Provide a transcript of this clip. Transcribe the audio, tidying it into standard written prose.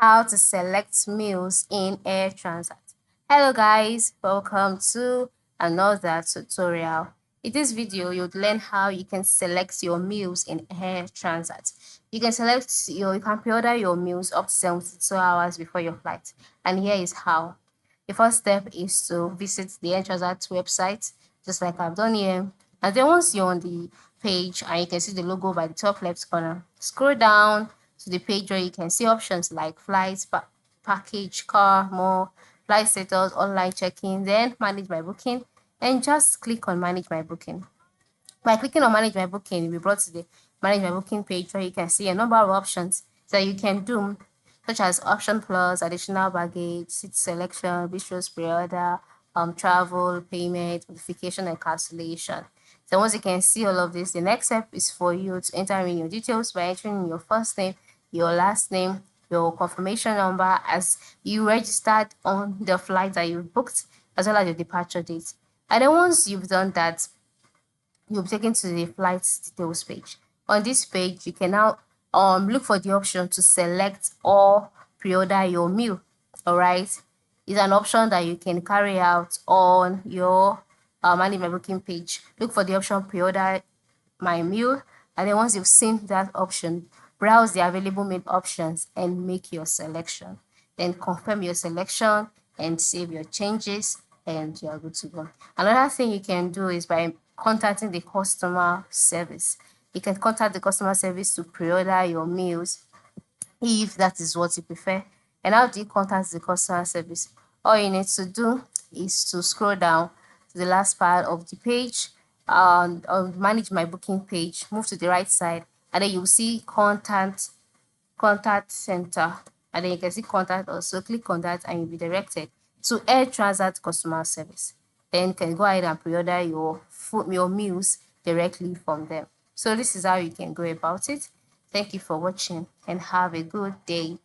How to select meals in Air Transat. Hello guys, welcome to another tutorial. In this video, you'll learn how you can select your meals in Air Transat. You can pre-order your meals up to 72 hours before your flight. And here is how. The first step is to visit the Air Transat website, just like I've done here. And then once you're on the page and you can see the logo by the top left corner, scroll down to the page where you can see options like flights, package, car, more, flight status, online check-in, then manage my booking, and just click on manage my booking. By clicking on manage my booking, you'll be brought to the manage my booking page where you can see a number of options that you can do, such as option plus, additional baggage, seat selection, bistros pre-order, travel, payment, modification, and cancellation. So once you can see all of this, the next step is for you to enter in your details by entering your first name, your last name, your confirmation number as you registered on the flight that you booked, as well as your departure date. And then once you've done that, you'll be taken to the flight details page. On this page, you can now look for the option to select or pre-order your meal. All right, it's an option that you can carry out on your manage my booking page. Look for the option pre-order my meal, and then once you've seen that option, browse the available meal options and make your selection. Then confirm your selection and save your changes, and you're good to go. Another thing you can do is by contacting the customer service. You can contact the customer service to pre-order your meals if that is what you prefer. And how do you contact the customer service? All you need to do is to scroll down to the last part of the page on manage my booking page, move to the right side, and then you'll see contact center, and then you can see contact also. Click on that and you'll be directed to Air Transat customer service. Then you can go ahead and pre-order your meals directly from them. So this is how you can go about it. Thank you for watching and have a good day.